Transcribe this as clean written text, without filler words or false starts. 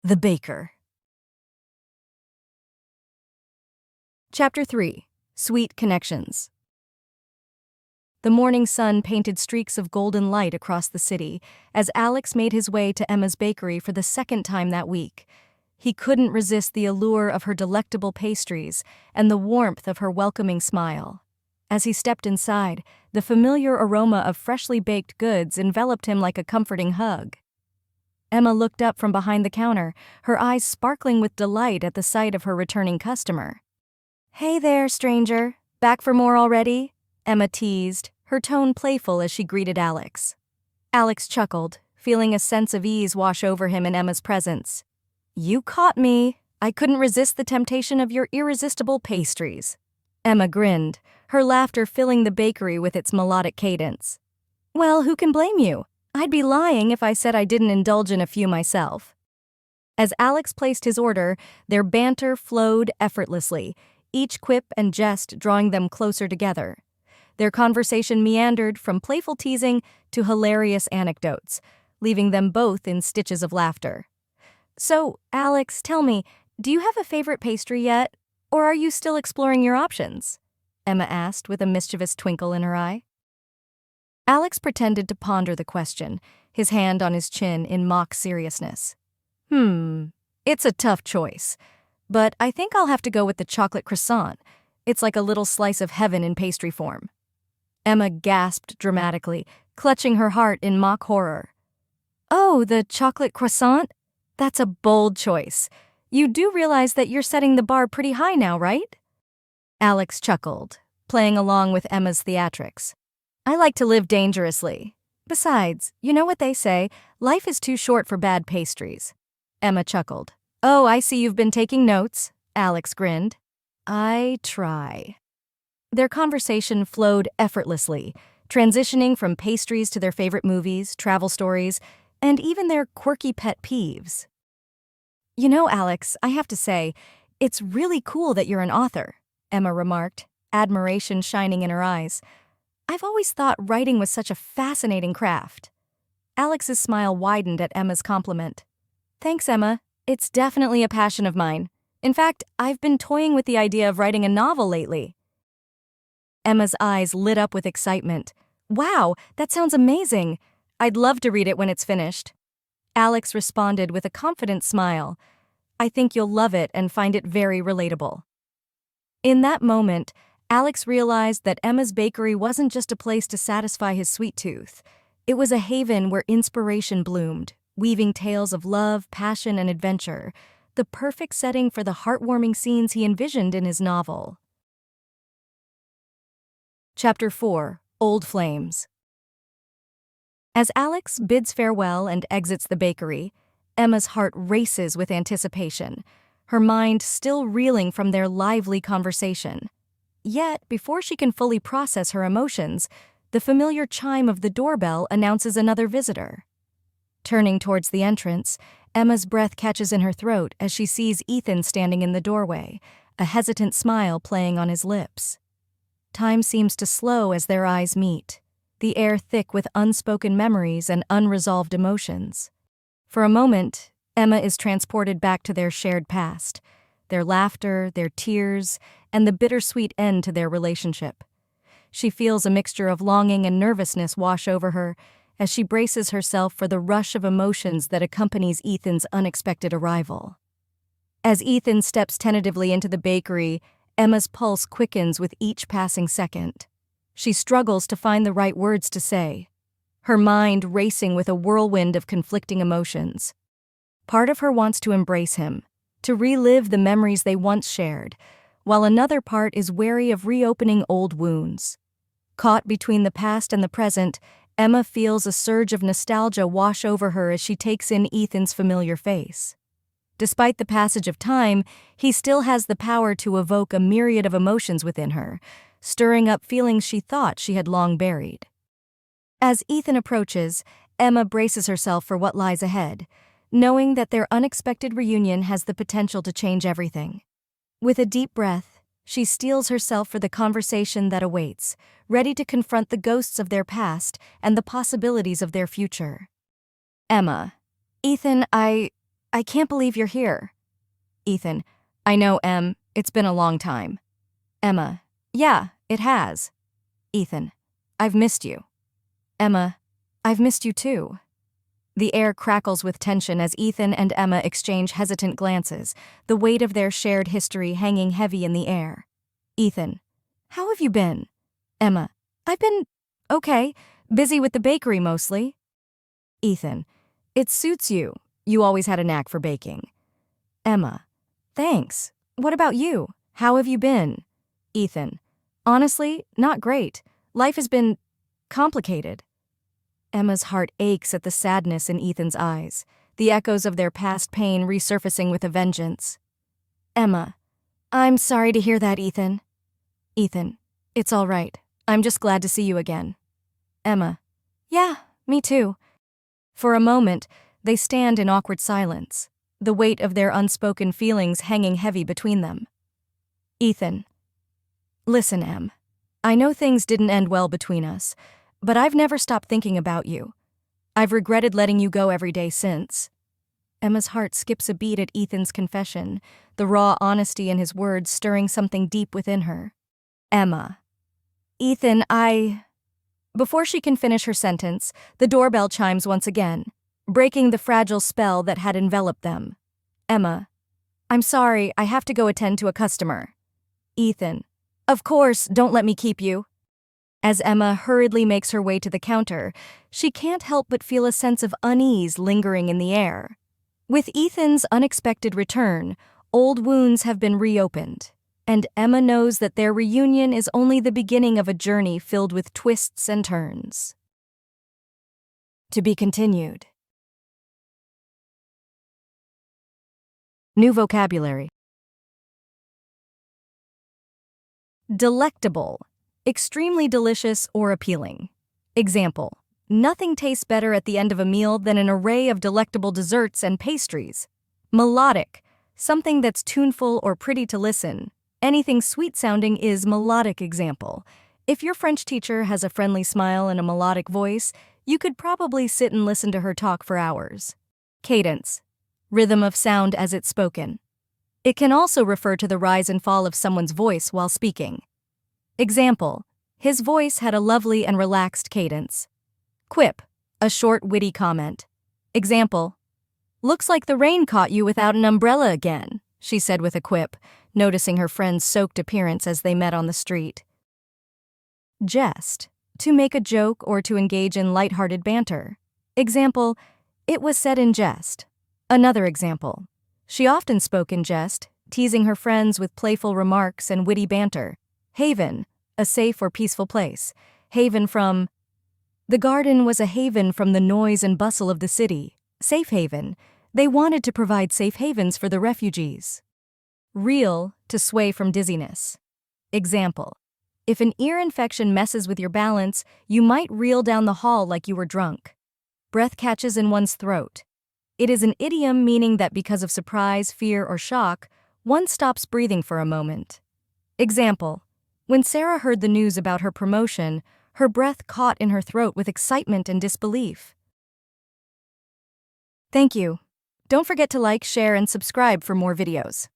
The Baker. Chapter 3. Sweet Connections. The morning sun painted streaks of golden light across the city as Alex made his way to Emma's bakery for the second time that week. He couldn't resist the allure of her delectable pastries and the warmth of her welcoming smile. As he stepped inside, the familiar aroma of freshly baked goods enveloped him like a comforting hug. Emma looked up from behind the counter, her eyes sparkling with delight at the sight of her returning customer. "Hey there, stranger. Back for more already?" Emma teased, her tone playful as she greeted Alex. Alex chuckled, feeling a sense of ease wash over him in Emma's presence. "You caught me. I couldn't resist the temptation of your irresistible pastries." Emma grinned, her laughter filling the bakery with its melodic cadence. "Well, who can blame you? I'd be lying if I said I didn't indulge in a few myself." As Alex placed his order, their banter flowed effortlessly, each quip and jest drawing them closer together. Their conversation meandered from playful teasing to hilarious anecdotes, leaving them both in stitches of laughter. "So, Alex, tell me, do you have a favorite pastry yet? Or are you still exploring your options?" Emma asked with a mischievous twinkle in her eye. Alex pretended to ponder the question, his hand on his chin in mock seriousness. It's a tough choice, but I think I'll have to go with the chocolate croissant. It's like a little slice of heaven in pastry form." Emma gasped dramatically, clutching her heart in mock horror. "Oh, the chocolate croissant? That's a bold choice. You do realize that you're setting the bar pretty high now, right?" Alex chuckled, playing along with Emma's theatrics. "I like to live dangerously. Besides, you know what they say, life is too short for bad pastries." Emma chuckled. "Oh, I see you've been taking notes," Alex grinned. "I try." Their conversation flowed effortlessly, transitioning from pastries to their favorite movies, travel stories, and even their quirky pet peeves. "You know, Alex, I have to say, it's really cool that you're an author," Emma remarked, admiration shining in her eyes. "I've always thought writing was such a fascinating craft." Alex's smile widened at Emma's compliment. "Thanks, Emma. It's definitely a passion of mine. In fact, I've been toying with the idea of writing a novel lately." Emma's eyes lit up with excitement. "Wow, that sounds amazing. I'd love to read it when it's finished." Alex responded with a confident smile. "I think you'll love it and find it very relatable." In that moment, Alex realized that Emma's bakery wasn't just a place to satisfy his sweet tooth. It was a haven where inspiration bloomed, weaving tales of love, passion, and adventure, the perfect setting for the heartwarming scenes he envisioned in his novel. Chapter 4. Old Flames. As Alex bids farewell and exits the bakery, Emma's heart races with anticipation, her mind still reeling from their lively conversation. Yet, before she can fully process her emotions, the familiar chime of the doorbell announces another visitor. Turning towards the entrance, Emma's breath catches in her throat as she sees Ethan standing in the doorway, a hesitant smile playing on his lips. Time seems to slow as their eyes meet, the air thick with unspoken memories and unresolved emotions. For a moment, Emma is transported back to their shared past, their laughter, their tears, and the bittersweet end to their relationship. She feels a mixture of longing and nervousness wash over her as she braces herself for the rush of emotions that accompanies Ethan's unexpected arrival. As Ethan steps tentatively into the bakery, Emma's pulse quickens with each passing second. She struggles to find the right words to say, her mind racing with a whirlwind of conflicting emotions. Part of her wants to embrace him, to relive the memories they once shared, while another part is wary of reopening old wounds. Caught between the past and the present, Emma feels a surge of nostalgia wash over her as she takes in Ethan's familiar face. Despite the passage of time, he still has the power to evoke a myriad of emotions within her, stirring up feelings she thought she had long buried. As Ethan approaches, Emma braces herself for what lies ahead, knowing that their unexpected reunion has the potential to change everything. With a deep breath, she steels herself for the conversation that awaits, ready to confront the ghosts of their past and the possibilities of their future. "Emma, Ethan, I can't believe you're here. Ethan, I know, Em, it's been a long time. Emma, yeah, it has. Ethan, I've missed you. Emma, I've missed you too. The air crackles with tension as Ethan and Emma exchange hesitant glances, the weight of their shared history hanging heavy in the air. Ethan, how have you been? Emma, I've been okay, busy with the bakery mostly. Ethan, it suits you. You always had a knack for baking. Emma, thanks. What about you? How have you been? Ethan, honestly, not great. Life has been complicated. Emma's heart aches at the sadness in Ethan's eyes, the echoes of their past pain resurfacing with a vengeance. Emma, I'm sorry to hear that, Ethan. Ethan, it's all right. I'm just glad to see you again. Emma, yeah, me too. For a moment, they stand in awkward silence, the weight of their unspoken feelings hanging heavy between them. Ethan, listen, Em. I know things didn't end well between us, but I've never stopped thinking about you. I've regretted letting you go every day since. Emma's heart skips a beat at Ethan's confession, the raw honesty in his words stirring something deep within her. Emma. Ethan, Before she can finish her sentence, the doorbell chimes once again, breaking the fragile spell that had enveloped them. Emma. I'm sorry, I have to go attend to a customer. Ethan. Of course, don't let me keep you. As Emma hurriedly makes her way to the counter, she can't help but feel a sense of unease lingering in the air. With Ethan's unexpected return, old wounds have been reopened, and Emma knows that their reunion is only the beginning of a journey filled with twists and turns. To be continued. New vocabulary. Delectable. Extremely delicious or appealing. Example, nothing tastes better at the end of a meal than an array of delectable desserts and pastries. Melodic, something that's tuneful or pretty to listen. Anything sweet-sounding is melodic. Example, if your French teacher has a friendly smile and a melodic voice, you could probably sit and listen to her talk for hours. Cadence, rhythm of sound as it's spoken. It can also refer to the rise and fall of someone's voice while speaking. Example, his voice had a lovely and relaxed cadence. Quip, a short, witty comment. Example, looks like the rain caught you without an umbrella again, she said with a quip, noticing her friend's soaked appearance as they met on the street. Jest, to make a joke or to engage in lighthearted banter. Example, it was said in jest. Another example, she often spoke in jest, teasing her friends with playful remarks and witty banter. Haven, a safe or peaceful place. Haven from. The garden was a haven from the noise and bustle of the city. Safe haven. They wanted to provide safe havens for the refugees. Reel, to sway from dizziness. Example, if an ear infection messes with your balance, you might reel down the hall like you were drunk. Breath catches in one's throat. It is an idiom meaning that because of surprise, fear, or shock, one stops breathing for a moment. Example, when Sarah heard the news about her promotion, her breath caught in her throat with excitement and disbelief. Thank you. Don't forget to like, share, and subscribe for more videos.